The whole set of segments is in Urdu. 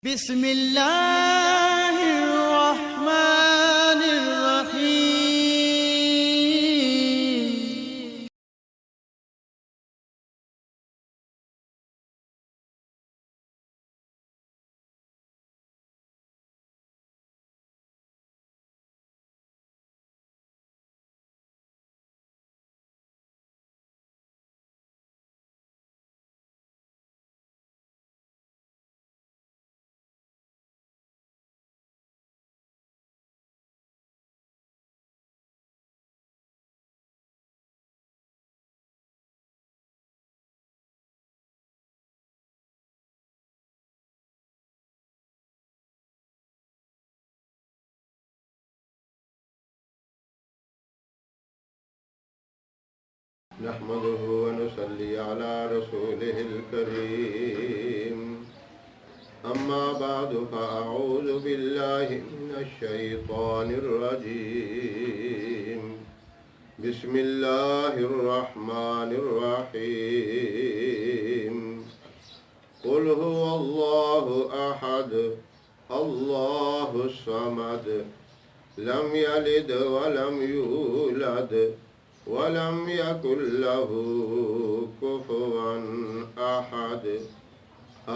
بسم اللہ الرحمن الرحیم۔ نحمده ونصلي على رسوله الكريم أما بعد فأعوذ بالله من الشيطان الرجيم بسم الله الرحمن الرحيم قل هو الله أحد الله الصمد لم يلد ولم يولد ولم يكن له كفوا أحد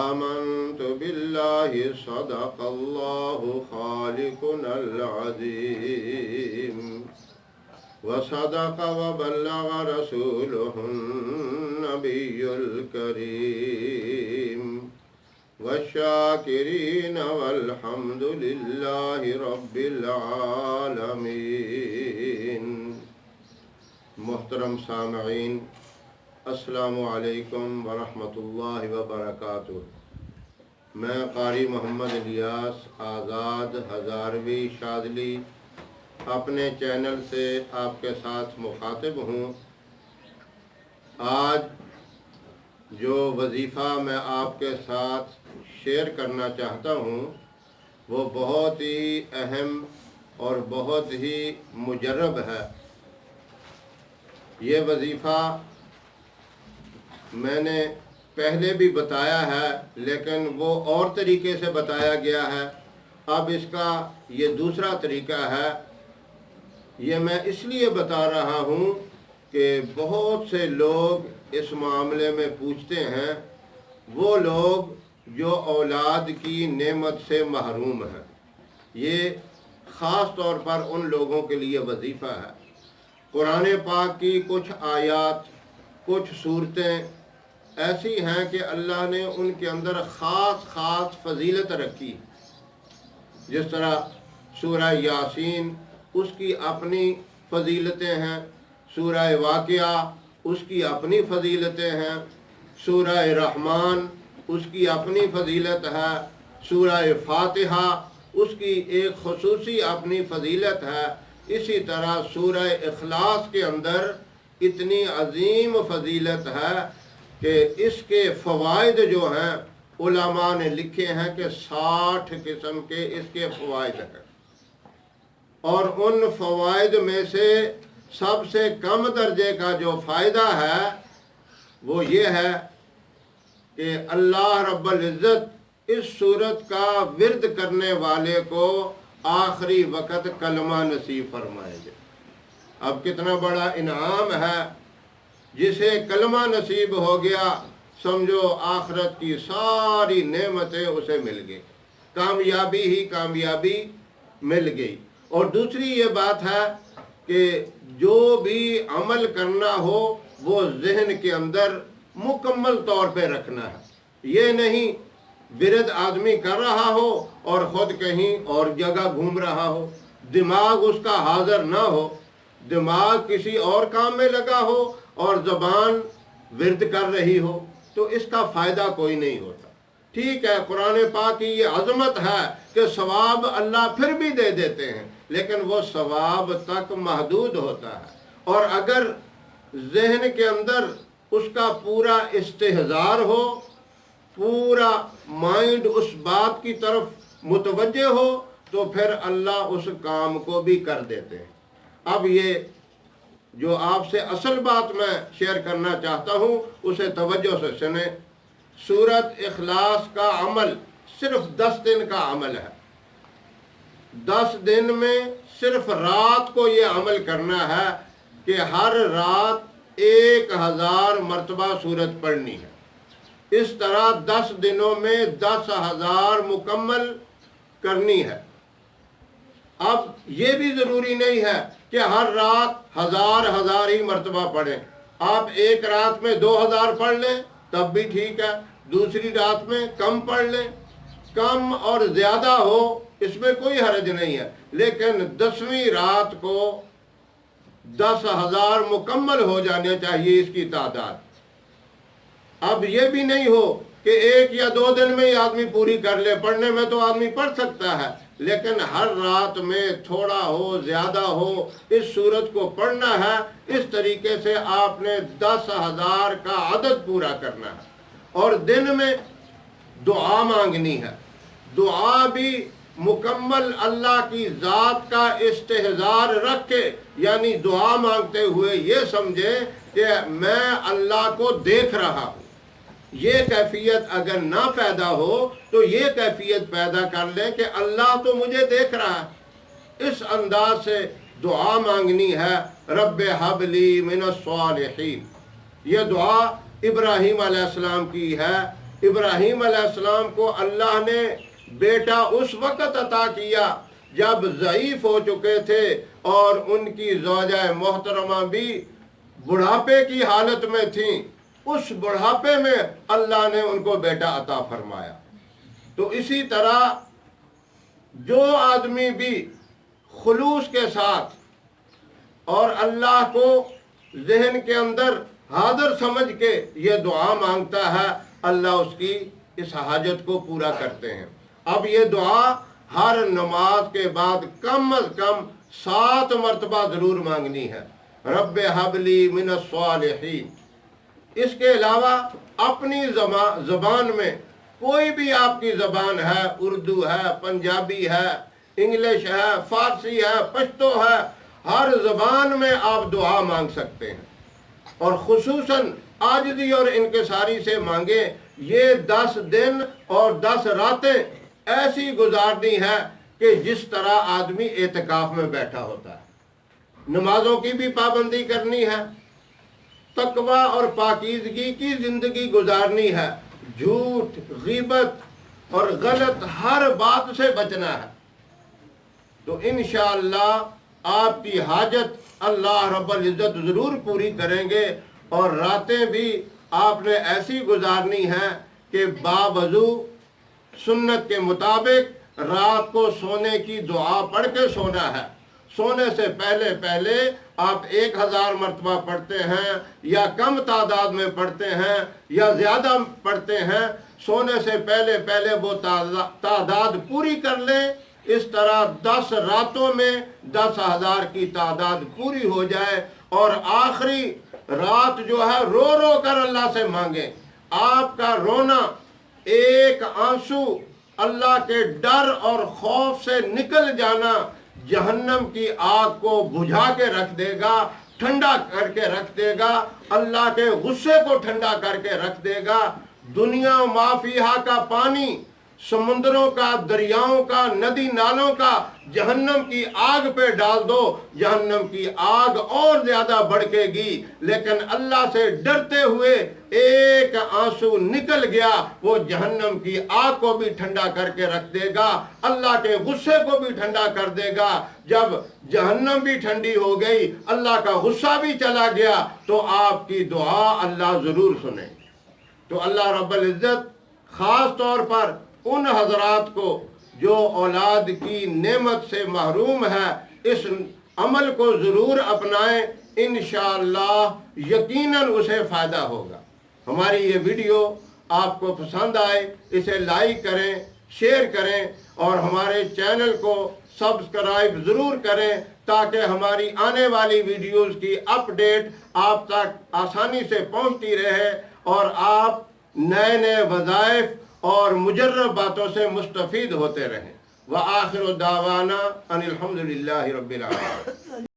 آمنت بالله صدق الله خالقنا العظيم وصدق وبلغ رسوله النبي الكريم والشاكرين والحمد لله رب العالمين۔ محترم سامعین، السلام علیکم ورحمۃ اللہ وبرکاتہ۔ میں قاری محمد الیاس آزاد ہزاروی شاذلی اپنے چینل سے آپ کے ساتھ مخاطب ہوں۔ آج جو وظیفہ میں آپ کے ساتھ شیئر کرنا چاہتا ہوں وہ بہت ہی اہم اور بہت ہی مجرب ہے۔ یہ وظیفہ میں نے پہلے بھی بتایا ہے لیکن وہ اور طریقے سے بتایا گیا ہے۔ اب اس کا یہ دوسرا طریقہ ہے۔ یہ میں اس لیے بتا رہا ہوں کہ بہت سے لوگ اس معاملے میں پوچھتے ہیں، وہ لوگ جو اولاد کی نعمت سے محروم ہیں۔ یہ خاص طور پر ان لوگوں کے لیے وظیفہ ہے۔ قرآن پاک کی کچھ آیات، کچھ صورتیں ایسی ہیں کہ اللہ نے ان کے اندر خاص فضیلت رکھی۔ جس طرح سورہ یاسین، اس کی اپنی فضیلتیں ہیں۔ سورہ واقعہ، اس کی اپنی فضیلتیں ہیں۔ سورہ رحمان، اس کی اپنی فضیلت ہے۔ سورہ فاتحہ، اس کی ایک خصوصی اپنی فضیلت ہے۔ اسی طرح سورہ اخلاص کے اندر اتنی عظیم فضیلت ہے کہ اس کے فوائد جو ہیں علماء نے لکھے ہیں کہ 60 قسم کے اس کے فوائد ہیں، اور ان فوائد میں سے سب سے کم درجے کا جو فائدہ ہے وہ یہ ہے کہ اللہ رب العزت اس سورت کا ورد کرنے والے کو آخری وقت کلمہ نصیب فرمائے گے۔ اب کتنا بڑا انعام ہے، جسے کلمہ نصیب ہو گیا سمجھو آخرت کی ساری نعمتیں اسے مل گئی، کامیابی ہی کامیابی مل گئی۔ اور دوسری یہ بات ہے کہ جو بھی عمل کرنا ہو وہ ذہن کے اندر مکمل طور پہ رکھنا ہے۔ یہ نہیں ورد آدمی کر رہا ہو اور خود کہیں اور جگہ گھوم رہا ہو، دماغ اس کا حاضر نہ ہو، دماغ کسی اور کام میں لگا ہو اور زبان ورد کر رہی ہو، تو اس کا فائدہ کوئی نہیں ہوتا۔ ٹھیک ہے، قرآن پاک کی یہ عظمت ہے کہ ثواب اللہ پھر بھی دے دیتے ہیں، لیکن وہ ثواب تک محدود ہوتا ہے۔ اور اگر ذہن کے اندر اس کا پورا استحضار ہو، پورا مائنڈ اس بات کی طرف متوجہ ہو، تو پھر اللہ اس کام کو بھی کر دیتے ہیں۔ اب یہ جو آپ سے اصل بات میں شیئر کرنا چاہتا ہوں اسے توجہ سے سنیں۔ سورت اخلاص کا عمل صرف 10 دن کا عمل ہے. 10 دن میں صرف رات کو یہ عمل کرنا ہے کہ ہر رات 1000 مرتبہ سورت پڑھنی ہے. اس طرح 10 دنوں میں 10,000 مکمل کرنی ہے. اب یہ بھی ضروری نہیں ہے کہ ہر رات 1000 ہی مرتبہ پڑھیں. آپ ایک رات میں 2000 پڑھ لیں تب بھی ٹھیک ہے، دوسری رات میں کم پڑھ لیں. کم اور زیادہ ہو اس میں کوئی حرج نہیں ہے، لیکن 10ویں رات کو 10,000 مکمل ہو جانے چاہیے اس کی تعداد. اب یہ بھی نہیں ہو کہ 1 یا 2 دن میں ہی آدمی پوری کر لے. پڑھنے میں تو آدمی پڑھ سکتا ہے، لیکن ہر رات میں تھوڑا ہو زیادہ ہو اس سورت کو پڑھنا ہے. اس طریقے سے آپ نے 10,000 کا عدد پورا کرنا ہے. اور دن میں دعا مانگنی ہے. دعا بھی مکمل اللہ کی ذات کا استحضار رکھ کے، یعنی دعا مانگتے ہوئے یہ سمجھیں کہ میں اللہ کو دیکھ رہا ہوں. یہ کیفیت اگر نہ پیدا ہو تو یہ کیفیت پیدا کر لیں کہ اللہ تو مجھے دیکھ رہا ہے. اس انداز سے دعا مانگنی ہے. رب حب لی من الصالحین. یہ دعا ابراہیم علیہ السلام کی ہے. ابراہیم علیہ السلام کو اللہ نے بیٹا اس وقت عطا کیا جب ضعیف ہو چکے تھے اور ان کی زوجہ محترمہ بھی بڑھاپے کی حالت میں تھیں. اس بڑھاپے میں اللہ نے ان کو بیٹا عطا فرمایا. تو اسی طرح جو آدمی بھی خلوص کے ساتھ اور اللہ کو ذہن کے اندر حاضر سمجھ کے یہ دعا مانگتا ہے، اللہ اس کی اس حاجت کو پورا کرتے ہیں. اب یہ دعا ہر نماز کے بعد کم از کم 7 مرتبہ ضرور مانگنی ہے. رب حب لی من الصالحین. اس کے علاوہ اپنی زبان میں کوئی بھی آپ کی زبان ہے، اردو ہے، پنجابی ہے، انگلش ہے، فارسی ہے، پشتو ہے، ہر زبان میں آپ دعا مانگ سکتے ہیں. اور خصوصاً عاجزی اور انکساری سے مانگیں. یہ 10 دن اور 10 راتیں ایسی گزارنی ہے کہ جس طرح آدمی اعتکاف میں بیٹھا ہوتا ہے. نمازوں کی بھی پابندی کرنی ہے، تقوی اور پاکیزگی کی زندگی گزارنی ہے. جھوٹ، غیبت اور غلط ہر بات سے بچنا ہے. تو انشاءاللہ آپ کی حاجت اللہ رب العزت ضرور پوری کریں گے. اور راتیں بھی آپ نے ایسی گزارنی ہیں کہ باوضو سنت کے مطابق رات کو سونے کی دعا پڑھ کے سونا ہے. سونے سے پہلے آپ 1000 مرتبہ پڑھتے ہیں یا کم تعداد میں پڑھتے ہیں یا زیادہ پڑھتے ہیں. سونے سے پہلے وہ تعداد پوری کر لیں. اس طرح 10 راتوں میں 10,000 کی تعداد پوری ہو جائے. اور آخری رات جو ہے رو رو کر اللہ سے مانگیں. آپ کا رونا ایک آنسو اللہ کے ڈر اور خوف سے نکل جانا جہنم کی آگ کو بجھا کے رکھ دے گا، ٹھنڈا کر کے رکھ دے گا، اللہ کے غصے کو ٹھنڈا کر کے رکھ دے گا. دنیا ما فیہا کا پانی، سمندروں کا، دریاؤں کا، ندی نالوں کا جہنم کی آگ پہ ڈال دو، جہنم کی آگ اور زیادہ بڑھے گی. لیکن اللہ سے ڈرتے ہوئے ایک آنسو نکل گیا، وہ جہنم کی آگ کو بھی ٹھنڈا کر کے رکھ دے گا، اللہ کے غصے کو بھی ٹھنڈا کر دے گا. جب جہنم بھی ٹھنڈی ہو گئی، اللہ کا غصہ بھی چلا گیا، تو آپ کی دعا اللہ ضرور سنے. تو اللہ رب العزت خاص طور پر ان حضرات کو جو اولاد کی نعمت سے محروم ہے، اس عمل کو ضرور اپنائیں. انشاءاللہ یقیناً اسے فائدہ ہوگا. ہماری یہ ویڈیو آپ کو پسند آئے اسے لائک کریں، شیئر کریں اور ہمارے چینل کو سبسکرائب ضرور کریں تاکہ ہماری آنے والی ویڈیوز کی اپڈیٹ آپ تک آسانی سے پہنچتی رہے اور آپ نئے وظائف اور مجرب باتوں سے مستفید ہوتے رہیں. وآخر دعوانا ان الحمدللہ رب العالمین.